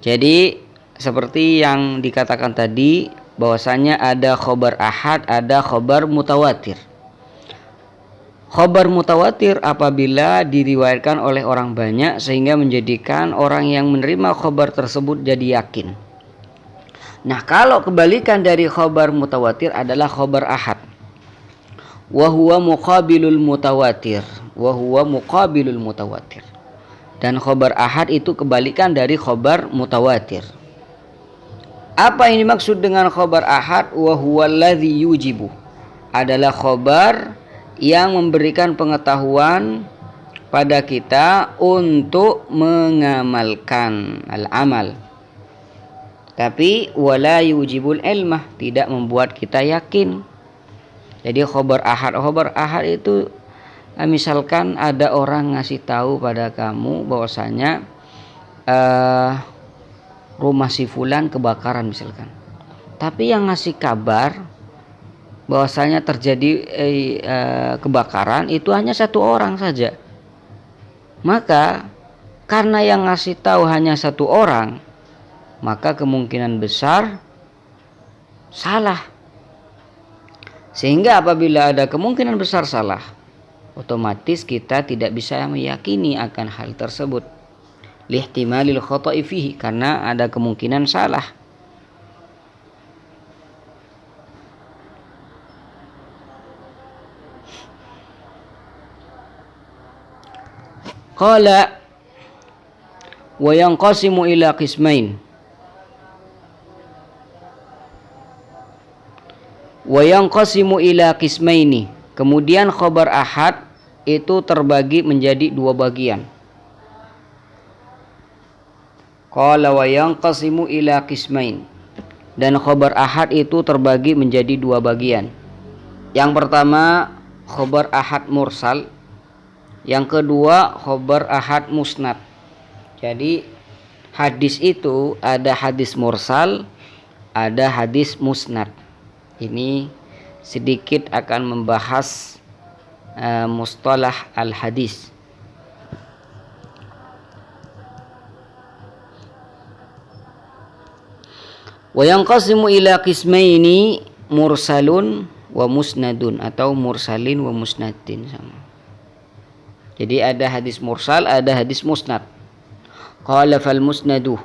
Jadi seperti yang dikatakan tadi, bahwasanya ada khobar ahad, ada khobar mutawatir. Khobar mutawatir apabila diriwayatkan oleh orang banyak sehingga menjadikan orang yang menerima khobar tersebut jadi yakin. Nah, kalau kebalikan dari khobar mutawatir adalah khobar ahad. Wa huwa muqabilul mutawatir. Wa huwa muqabilul mutawatir. Dan khobar ahad itu kebalikan dari khobar mutawatir. Apa yang dimaksud dengan khobar ahad? Wa huwa alladhi yujibu. Adalah khobar yang memberikan pengetahuan pada kita untuk mengamalkan al-amal. Tapi wala yujibul ilmah, tidak membuat kita yakin. Jadi khobar ahad itu misalkan ada orang ngasih tahu pada kamu bahwasanya rumah si fulan kebakaran misalkan. Tapi yang ngasih kabar bahwasanya terjadi kebakaran itu hanya satu orang saja. Maka karena yang ngasih tahu hanya satu orang, maka kemungkinan besar salah. Sehingga apabila ada kemungkinan besar salah, otomatis kita tidak bisa meyakini akan hal tersebut. Lihtimalil khata'i fihi, karena ada kemungkinan salah. Qala wa yanqasimu ila qismain. Wa yanqasimu ila qismaini. Kemudian khabar ahad itu terbagi menjadi dua bagian. Qala wa yanqasimu ila qismain. Dan khabar ahad itu terbagi menjadi dua bagian. Yang pertama khabar ahad mursal. Yang kedua khobar ahad musnad. Jadi hadis itu ada hadis mursal, ada hadis musnad. Ini sedikit akan membahas mustalah al-hadis. Wa yanqasimu ila qismaini mursalun wa musnadun, atau mursalin wa musnadin sama. Jadi ada hadis mursal, ada hadis musnad. Qala fal musnadu.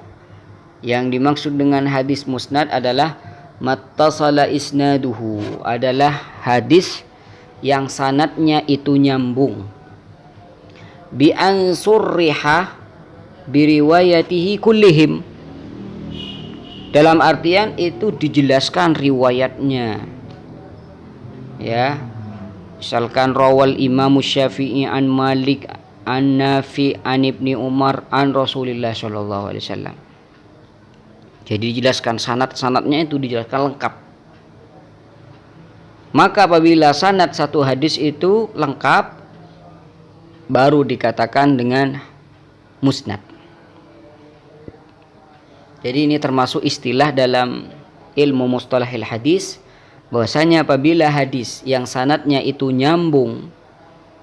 Yang dimaksud dengan hadis musnad adalah mattasala isnaduhu, adalah hadis yang sanadnya itu nyambung. Bi an surriha bi riwayatihi kullihim. Dalam artian itu dijelaskan riwayatnya. Ya. Misalkan rawal Imam Syafi'i an Malik an Nafi an Ibni Umar an Rasulullah sallallahu alaihi wasallam. Jadi dijelaskan sanad-sanadnya itu dijelaskan lengkap. Maka apabila sanad satu hadis itu lengkap, baru dikatakan dengan musnad. Jadi ini termasuk istilah dalam ilmu mustalahil hadis, bahwasanya apabila hadis yang sanadnya itu nyambung,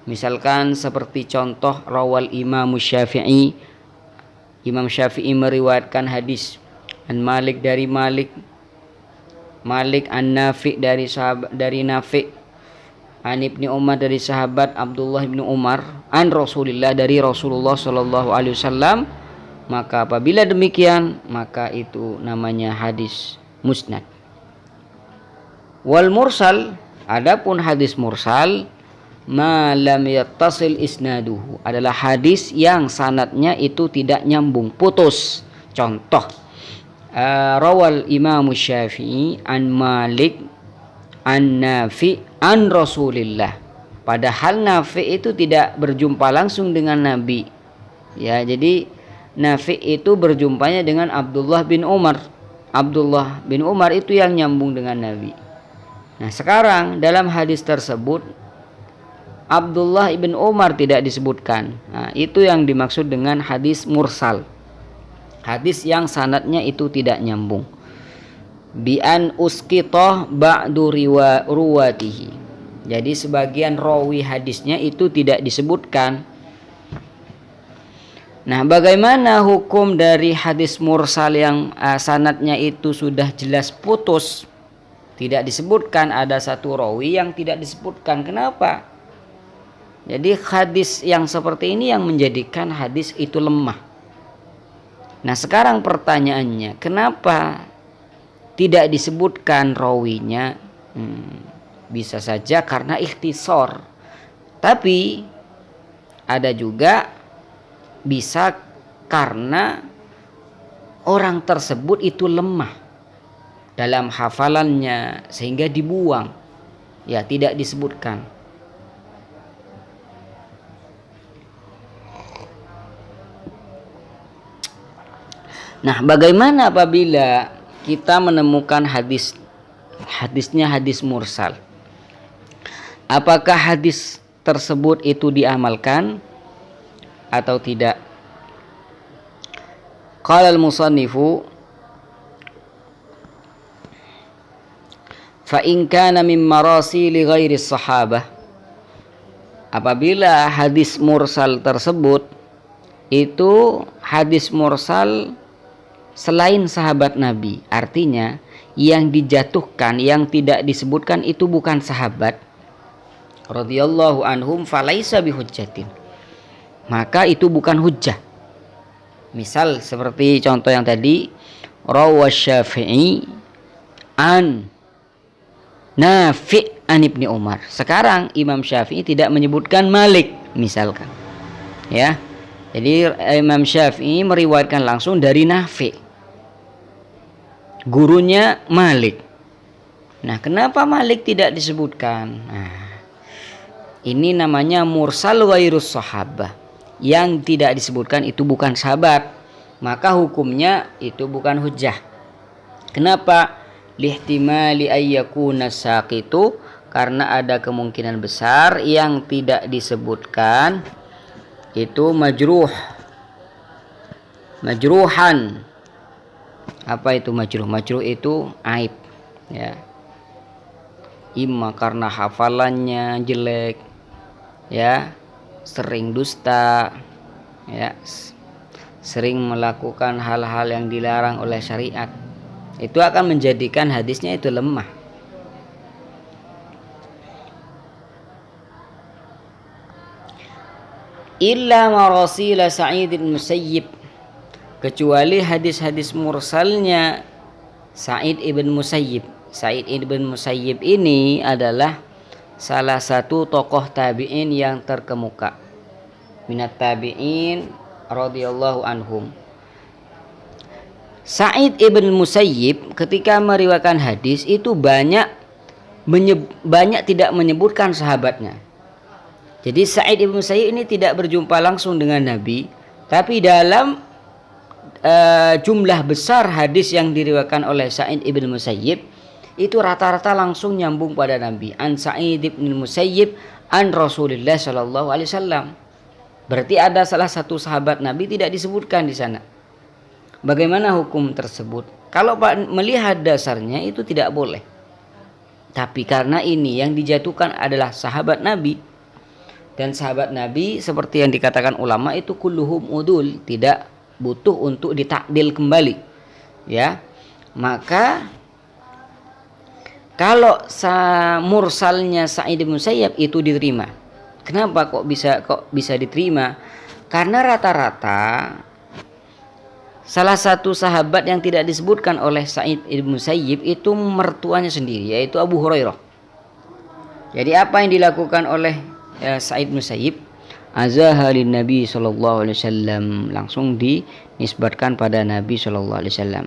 misalkan seperti contoh rawal Imam Syafi'i, Imam Syafi'i meriwayatkan hadis an Malik dari Malik, Malik an Nafi dari sahabat dari Nafi, an Ibni Umar dari sahabat Abdullah bin Umar, an Rasulillah dari Rasulullah sallallahu alaihi wasallam, maka apabila demikian maka itu namanya hadis musnad. Wal mursal, adapun hadis mursal, ma lam yattasil isnaduhu, adalah hadis yang sanadnya itu tidak nyambung, putus. Contoh rawal Imam Syafi'i an Malik an Nafi an Rasulillah, padahal Nafi itu tidak berjumpa langsung dengan Nabi. Ya, jadi Nafi itu berjumpanya dengan Abdullah bin Umar. Abdullah bin Umar itu yang nyambung dengan Nabi. Nah, sekarang dalam hadis tersebut Abdullah ibn Umar tidak disebutkan. Nah, itu yang dimaksud dengan hadis mursal. Hadis yang sanadnya itu tidak nyambung. Bi an usqita ba'du ruwatihi. Jadi sebagian rawi hadisnya itu tidak disebutkan. Nah, bagaimana hukum dari hadis mursal yang sanadnya itu sudah jelas putus? Tidak disebutkan, ada satu rawi yang tidak disebutkan. Kenapa? Jadi hadis yang seperti ini yang menjadikan hadis itu lemah. Nah, sekarang pertanyaannya, kenapa tidak disebutkan rawinya? Bisa saja karena ikhtisar. Tapi ada juga bisa karena orang tersebut itu lemah dalam hafalannya sehingga dibuang. Ya, tidak disebutkan. Nah, bagaimana apabila kita menemukan hadisnya hadis mursal? Apakah hadis tersebut itu diamalkan atau tidak? Qala al-musannifu fa in kana min marasili ghairi sahabah, apabila hadis mursal tersebut itu hadis mursal selain sahabat Nabi, artinya yang dijatuhkan, yang tidak disebutkan itu bukan sahabat radhiyallahu anhum, falaisa bihujjatin, maka itu bukan hujjah. Misal seperti contoh yang tadi, rawas Syafi'i an Nafi' an Ibni Umar. Sekarang Imam Syafi'i tidak menyebutkan Malik misalkan. Ya. Jadi Imam Syafi'i meriwayatkan langsung dari Nafi', gurunya Malik. Nah, kenapa Malik tidak disebutkan? Nah, ini namanya mursal ghairus sahabah. Yang tidak disebutkan itu bukan sahabat, maka hukumnya itu bukan hujjah. Kenapa? Lihtimali ayyakuna saqitu, karena ada kemungkinan besar yang tidak disebutkan itu majruhan. Apa itu majruh? Majruh itu aib, ya. Imma karena hafalannya jelek, ya, sering dusta, ya, sering melakukan hal-hal yang dilarang oleh syariat, itu akan menjadikan hadisnya itu lemah. Illa marasila Sa'id bin Musayyib, kecuali hadis-hadis mursalnya Sa'id ibn Musayyib. Sa'id ibn Musayyib ini adalah salah satu tokoh tabi'in yang terkemuka, minat tabi'in radhiyallahu anhum. Sa'id ibn Musayyib ketika meriwayatkan hadis itu banyak tidak menyebutkan sahabatnya. Jadi Sa'id ibn Musayyib ini tidak berjumpa langsung dengan Nabi, tapi dalam jumlah besar hadis yang diriwayatkan oleh Sa'id ibn Musayyib itu rata-rata langsung nyambung pada Nabi. An Sa'id ibn Musayyib an Rasulullah sallallahu alaihi wasallam. Berarti ada salah satu sahabat Nabi tidak disebutkan di sana. Bagaimana hukum tersebut? Kalau melihat dasarnya itu tidak boleh. Tapi karena ini yang dijatuhkan adalah sahabat Nabi, dan sahabat Nabi seperti yang dikatakan ulama itu kulluhum udul, tidak butuh untuk ditakdil kembali, ya. Maka kalau mursalnya Sa'id bin Musayyib itu diterima. Kenapa kok bisa diterima? Karena rata-rata salah satu sahabat yang tidak disebutkan oleh Sa'id bin Musayyib itu mertuanya sendiri, yaitu Abu Hurairah. Jadi apa yang dilakukan oleh Sa'id bin Musayyib? Azahalin Nabi sallallahu alaihi wasallam, langsung dinisbatkan pada Nabi sallallahu alaihi wasallam.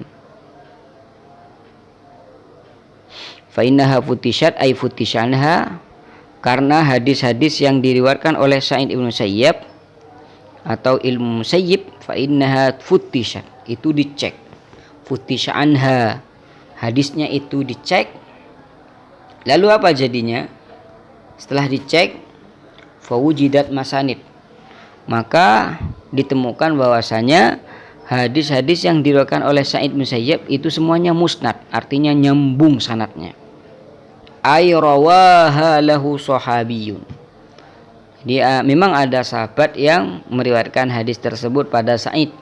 Fa innaha futishat ay futishanha, karena hadis-hadis yang diriwayatkan oleh Sa'id ibn Musayyib atau ilmu Musayyib, fa innaha futishat, itu dicek. Futishanha, hadisnya itu dicek. Lalu apa jadinya? Setelah dicek, fawujidat masanid, maka ditemukan bahwasanya hadis-hadis yang diriwayatkan oleh Sa'id bin Musayyib itu semuanya musnad, artinya nyambung sanadnya. Ay rawaha lahu sahabiyun, Memang ada sahabat yang meriwayatkan hadis tersebut pada Sa'id,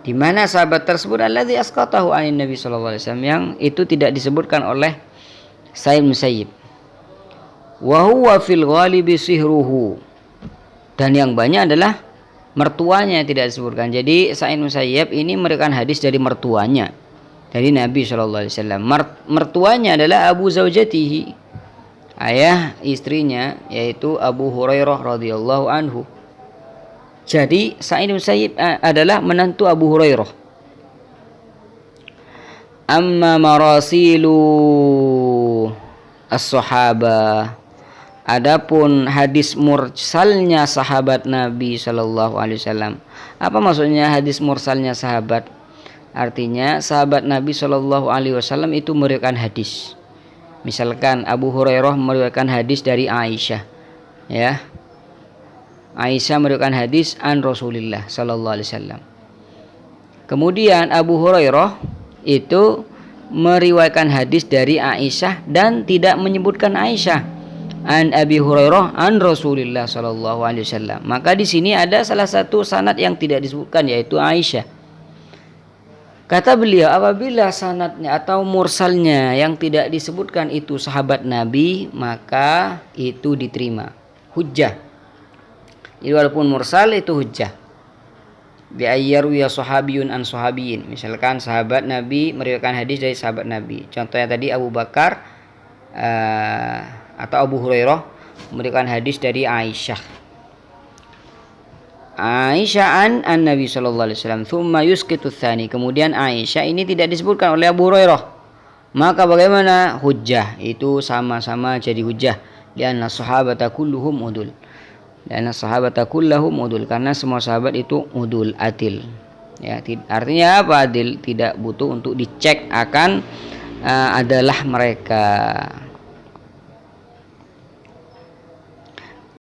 di mana sahabat tersebut alladzi asqatahu anin Nabi sallallahu alaihi wasallam, yang itu tidak disebutkan oleh Sa'id bin Musayyib. Wa huwa fil ghalibi sihruhu, dan yang banyak adalah mertuanya yang tidak disebutkan. Jadi Sa'id bin Musayyib ini meriwayatkan hadis dari mertuanya, dari Nabi sallallahu alaihi wasallam. Mertuanya adalah Abu Zaujatihi, ayah istrinya, yaitu Abu Hurairah radhiyallahu anhu. Jadi Sa'id bin Musayyib adalah menantu Abu Hurairah. Amma marasilu as-sahabah, adapun hadis mursalnya sahabat Nabi sallallahu alaihi wasallam. Apa maksudnya hadis mursalnya sahabat? Artinya sahabat Nabi sallallahu alaihi wasallam itu meriwayatkan hadis. Misalkan Abu Hurairah meriwayatkan hadis dari Aisyah, ya. Aisyah meriwayatkan hadis an Rasulillah sallallahu alaihi wasallam. Kemudian Abu Hurairah itu meriwayatkan hadis dari Aisyah dan tidak menyebutkan Aisyah, an Abi Hurairah an Rasulillah sallallahu alaihi wasallam. Maka di sini ada salah satu sanad yang tidak disebutkan, yaitu Aisyah. Kata beliau, apabila sanadnya atau mursalnya yang tidak disebutkan itu sahabat Nabi, maka itu diterima, hujjah. Jadi walaupun mursal itu hujjah. Bi ayyaru ya sahabiyun an sahabiyin. Misalkan sahabat Nabi meriwayatkan hadis dari sahabat Nabi. Contohnya tadi Abu Bakar atau Abu Hurairah meriwayatkan hadis dari Aisyah. Aisyah an Nabi sallallahu alaihi wasallam, thumma yusqitu tsani. Kemudian Aisyah ini tidak disebutkan oleh Abu Hurairah. Maka bagaimana? Hujjah. Itu sama-sama jadi hujjah. Lianna sahabata kulluhum udul. Dan sahabata kullahum udul, karena semua sahabat itu udul, adil. Ya, artinya apa? Adil, tidak butuh untuk dicek akan adalah mereka.